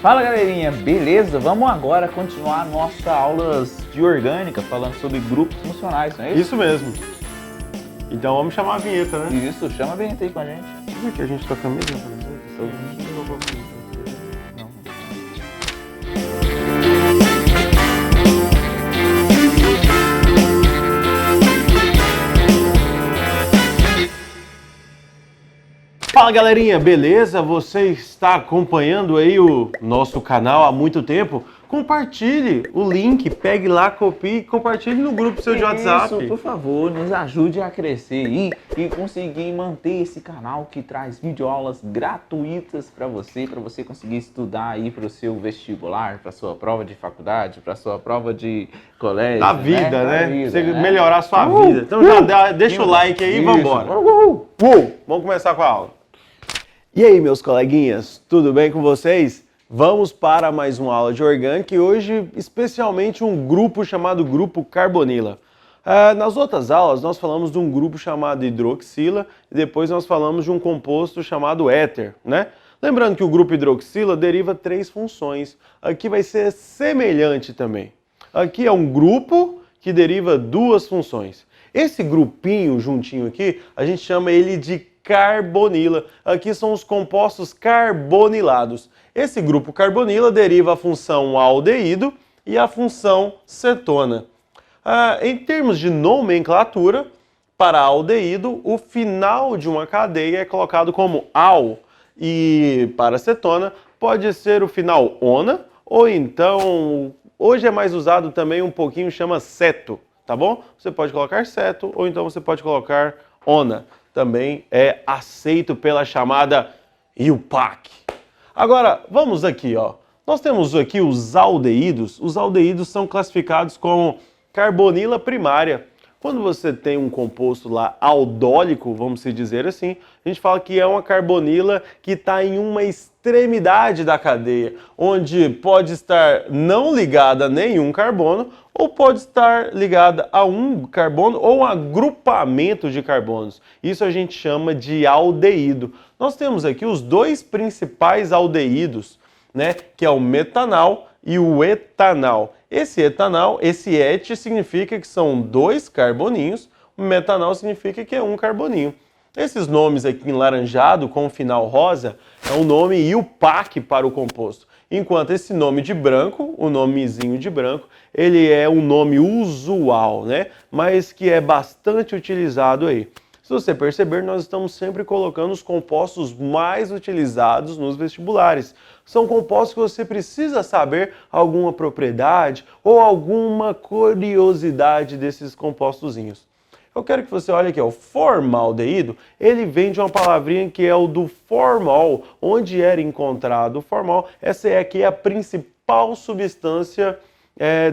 Fala galerinha, beleza? Vamos agora continuar nossas aulas de orgânica falando sobre grupos funcionais, não é isso? Isso mesmo. Então vamos chamar a vinheta, né? Isso, chama a vinheta aí com a gente. Como é que a gente toca mesmo? Não. Fala galerinha, beleza? Você está acompanhando aí o nosso canal há muito tempo? Compartilhe o link, pegue lá, copie e compartilhe no grupo seu de WhatsApp. Isso, por favor, nos ajude a crescer e conseguir manter esse canal que traz videoaulas gratuitas para você conseguir estudar aí para o seu vestibular, para sua prova de faculdade, para sua prova de colégio. Da vida, né? Da vida, Você né? melhorar a sua vida. Então já deixa o like aí e vambora. Vamos começar com a aula. E aí, meus coleguinhas, tudo bem com vocês? Vamos para mais uma aula de orgânica e hoje especialmente um grupo chamado grupo carbonila. Nas outras aulas nós falamos de um grupo chamado hidroxila e depois nós falamos de um composto chamado éter, né? Lembrando que o grupo hidroxila deriva 3 funções. Aqui vai ser semelhante também. Aqui é um grupo que deriva 2 funções. Esse grupinho juntinho aqui, a gente chama ele de carbonila. Aqui são os compostos carbonilados. Esse grupo carbonila deriva a função aldeído e a função cetona. Em termos de nomenclatura, para aldeído, o final de uma cadeia é colocado como al. E para cetona, pode ser o final ona, ou então, hoje é mais usado também um pouquinho, chama ceto, tá bom? Você pode colocar ceto, ou então você pode colocar ona. Também é aceito pela chamada IUPAC. Agora, vamos aqui, ó. Nós temos aqui os aldeídos. Os aldeídos são classificados como carbonila primária. Quando você tem um composto lá aldólico, vamos dizer assim, a gente fala que é uma carbonila que está em uma extremidade da cadeia, onde pode estar não ligada a nenhum carbono, ou pode estar ligada a um carbono ou um agrupamento de carbonos. Isso a gente chama de aldeído. Nós temos aqui os 2 principais aldeídos, né, que é o metanal e o etanal. Esse etanal, esse et, significa que são 2 carboninhos, o metanal significa que é um carboninho. Esses nomes aqui em laranjado com o final rosa é o nome IUPAC para o composto, enquanto esse nome de branco, o nomezinho de branco, ele é um nome usual, né? Mas que é bastante utilizado aí. Se você perceber, nós estamos sempre colocando os compostos mais utilizados nos vestibulares. São compostos que você precisa saber alguma propriedade ou alguma curiosidade desses compostozinhos. Eu quero que você olhe aqui, ó, o formaldeído, ele vem de uma palavrinha que é o do formol, onde era encontrado o formol. Essa é aqui a principal substância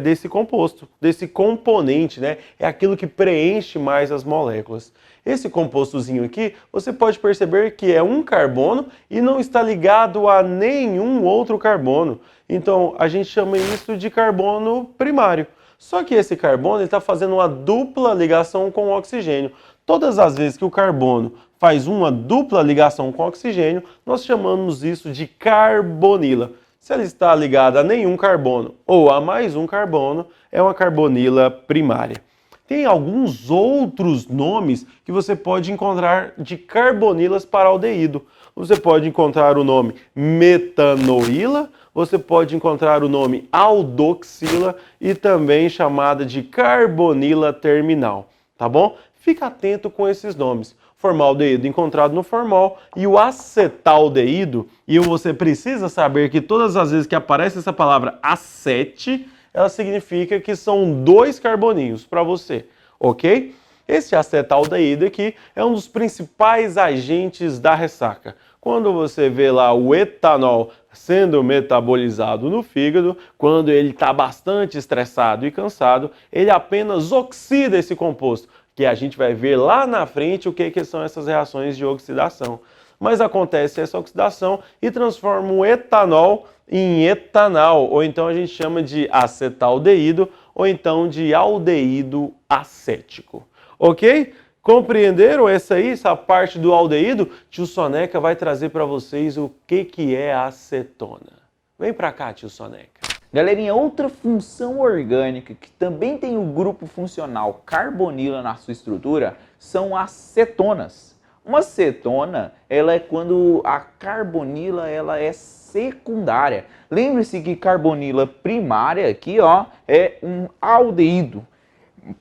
desse composto, desse componente, né? É aquilo que preenche mais as moléculas. Esse compostozinho aqui, você pode perceber que é um carbono e não está ligado a nenhum outro carbono. Então, a gente chama isso de carbono primário. Só que esse carbono está fazendo uma dupla ligação com o oxigênio. Todas as vezes que o carbono faz uma dupla ligação com o oxigênio, nós chamamos isso de carbonila. Se ela está ligada a nenhum carbono ou a mais um carbono, é uma carbonila primária. Tem alguns outros nomes que você pode encontrar de carbonilas para aldeído. Você pode encontrar o nome metanoíla, você pode encontrar o nome aldoxila e também chamada de carbonila terminal, tá bom? Fica atento com esses nomes. Formaldeído encontrado no formol e o acetaldeído, e você precisa saber que todas as vezes que aparece essa palavra acete, ela significa que são 2 carboninhos para você, ok? Esse acetaldeído aqui é um dos principais agentes da ressaca. Quando você vê lá o etanol sendo metabolizado no fígado, quando ele está bastante estressado e cansado, ele apenas oxida esse composto, que a gente vai ver lá na frente o que são essas reações de oxidação. Mas acontece essa oxidação e transforma o etanol em etanal, ou então a gente chama de acetaldeído, ou então de aldeído acético. Ok? Compreenderam essa parte do aldeído? Tio Soneca vai trazer para vocês o que é a acetona. Vem pra cá, tio Soneca. Galerinha, outra função orgânica que também tem o grupo funcional carbonila na sua estrutura são as cetonas. Uma cetona, ela é quando a carbonila ela é secundária. Lembre-se que carbonila primária aqui, ó, é um aldeído.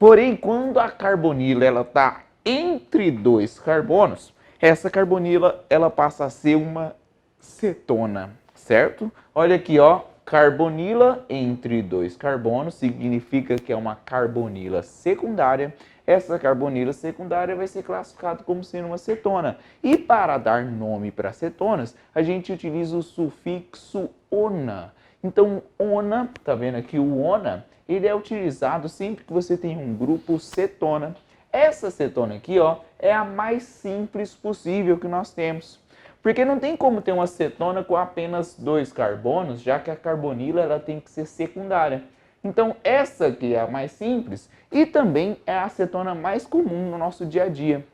Porém, quando a carbonila ela está entre dois carbonos, essa carbonila ela passa a ser uma cetona, certo? Olha aqui, ó, carbonila entre dois carbonos significa que é uma carbonila secundária. Essa carbonila secundária vai ser classificada como sendo uma cetona. E para dar nome para cetonas, a gente utiliza o sufixo ona. Então, ona, tá vendo aqui o ona, ele é utilizado sempre que você tem um grupo cetona. Essa cetona aqui, ó, é a mais simples possível que nós temos. Porque não tem como ter uma cetona com apenas dois carbonos, já que a carbonila ela tem que ser secundária. Então, essa aqui é a mais simples e também é a cetona mais comum no nosso dia a dia.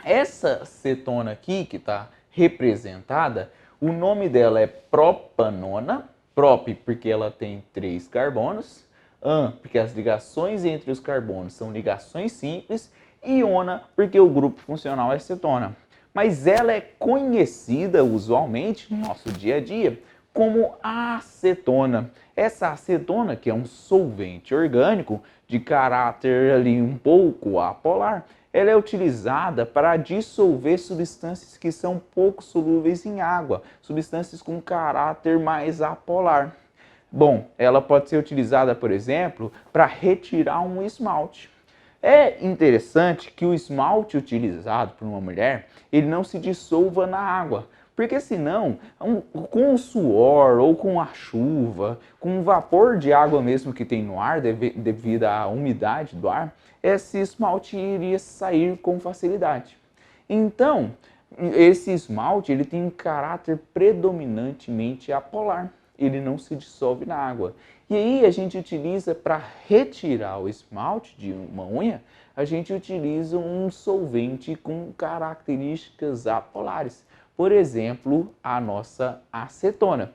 Essa cetona aqui, que está representada, o nome dela é propanona. Prop, porque ela tem 3 carbonos. An, porque as ligações entre os carbonos são ligações simples. E ona, porque o grupo funcional é cetona. Mas ela é conhecida usualmente no nosso dia a dia como acetona. Essa acetona, que é um solvente orgânico de caráter ali um pouco apolar, ela é utilizada para dissolver substâncias que são pouco solúveis em água, substâncias com caráter mais apolar. Bom, ela pode ser utilizada, por exemplo, para retirar um esmalte. É interessante que o esmalte utilizado por uma mulher, ele não se dissolva na água, porque senão, com o suor ou com a chuva, com o vapor de água mesmo que tem no ar, devido à umidade do ar, esse esmalte iria sair com facilidade. Então, esse esmalte ele tem um caráter predominantemente apolar, ele não se dissolve na água. E aí a gente utiliza para retirar o esmalte de uma unha, a gente utiliza um solvente com características apolares. Por exemplo, a nossa acetona,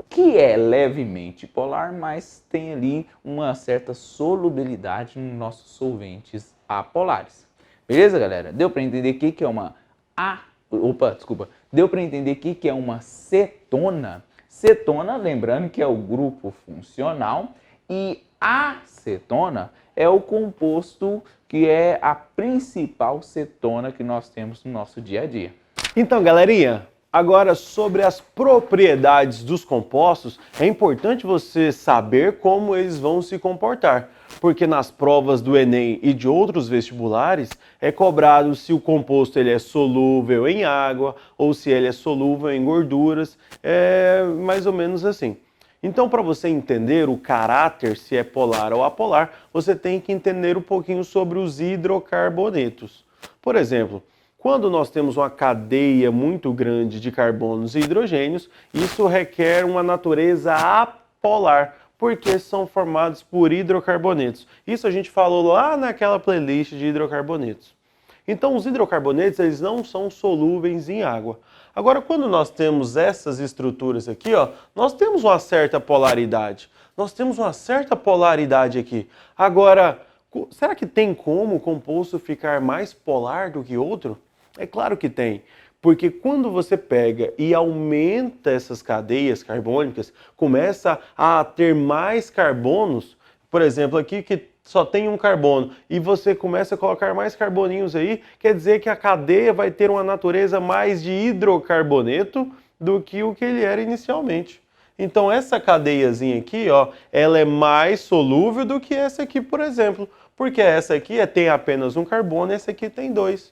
que é levemente polar, mas tem ali uma certa solubilidade nos nossos solventes apolares. Beleza, galera? Deu para entender o que é uma Deu para entender o que é uma cetona? Cetona, lembrando que é o grupo funcional, e acetona é o composto que é a principal cetona que nós temos no nosso dia a dia. Então, galerinha, agora sobre as propriedades dos compostos, é importante você saber como eles vão se comportar, porque nas provas do Enem e de outros vestibulares é cobrado se o composto ele é solúvel em água ou se ele é solúvel em gorduras, é mais ou menos assim. Então, para você entender o caráter, se é polar ou apolar, você tem que entender um pouquinho sobre os hidrocarbonetos. Por exemplo, quando nós temos uma cadeia muito grande de carbonos e hidrogênios, isso requer uma natureza apolar, porque são formados por hidrocarbonetos. Isso a gente falou lá naquela playlist de hidrocarbonetos. Então, os hidrocarbonetos eles não são solúveis em água. Agora, quando nós temos essas estruturas aqui, ó, nós temos uma certa polaridade. Nós temos uma certa polaridade aqui. Agora, será que tem como o composto ficar mais polar do que outro? É claro que tem, porque quando você pega e aumenta essas cadeias carbônicas, começa a ter mais carbonos, por exemplo, aqui que só tem um carbono, e você começa a colocar mais carboninhos aí, quer dizer que a cadeia vai ter uma natureza mais de hidrocarboneto do que o que ele era inicialmente. Então essa cadeiazinha aqui, ó, ela é mais solúvel do que essa aqui, por exemplo, porque essa aqui tem apenas um carbono e essa aqui tem 2.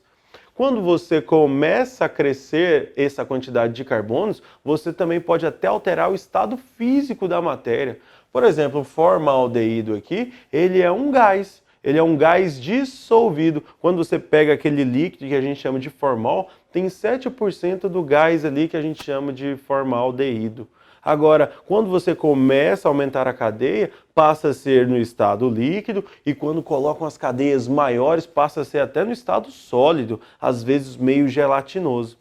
Quando você começa a crescer essa quantidade de carbonos, você também pode até alterar o estado físico da matéria. Por exemplo, o formaldeído aqui, ele é um gás. Ele é um gás dissolvido. Quando você pega aquele líquido que a gente chama de formol, tem 7% do gás ali que a gente chama de formaldeído. Agora, quando você começa a aumentar a cadeia, passa a ser no estado líquido e quando colocam as cadeias maiores, passa a ser até no estado sólido, às vezes meio gelatinoso.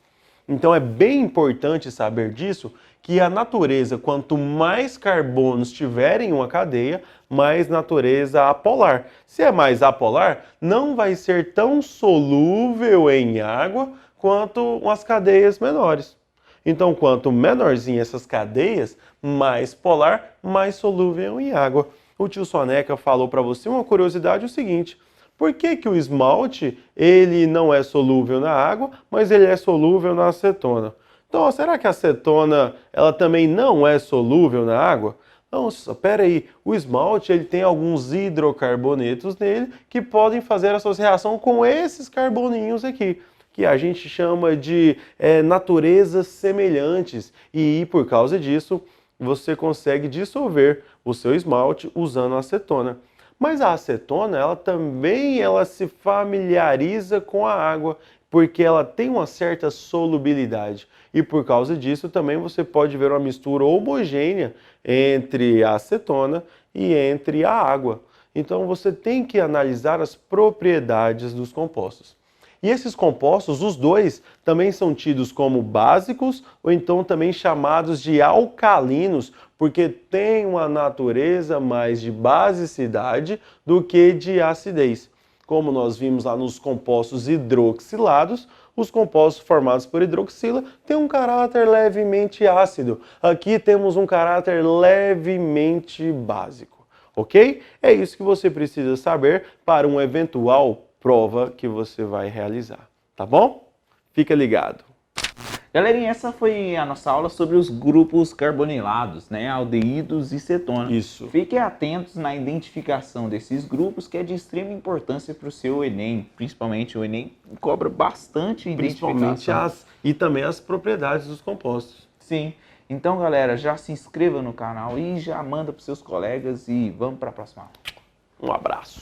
Então é bem importante saber disso, que a natureza, quanto mais carbonos tiver em uma cadeia, mais natureza apolar. Se é mais apolar, não vai ser tão solúvel em água quanto as cadeias menores. Então, quanto menorzinha essas cadeias, mais polar, mais solúvel em água. O tio Soneca falou para você uma curiosidade, o seguinte: por que que o esmalte ele não é solúvel na água, mas ele é solúvel na acetona? Então, será que a acetona ela também não é solúvel na água? Nossa, pera aí, o esmalte ele tem alguns hidrocarbonetos nele que podem fazer essa reação com esses carboninhos aqui, que a gente chama de naturezas semelhantes, e por causa disso você consegue dissolver o seu esmalte usando a acetona. Mas a acetona, ela se familiariza com a água, porque ela tem uma certa solubilidade. E por causa disso também você pode ver uma mistura homogênea entre a acetona e entre a água. Então você tem que analisar as propriedades dos compostos. E esses compostos, os dois, também são tidos como básicos ou então também chamados de alcalinos, porque têm uma natureza mais de basicidade do que de acidez. Como nós vimos lá nos compostos hidroxilados, os compostos formados por hidroxila têm um caráter levemente ácido. Aqui temos um caráter levemente básico, ok? É isso que você precisa saber para um eventual prova que você vai realizar, tá bom? Fica ligado. Galerinha, essa foi a nossa aula sobre os grupos carbonilados, né? Aldeídos e cetona. Isso. Fiquem atentos na identificação desses grupos, que é de extrema importância para o seu Enem. Principalmente o Enem cobra bastante identificação. E também as propriedades dos compostos. Sim. Então, galera, já se inscreva no canal e já manda para os seus colegas e vamos para a próxima aula. Um abraço.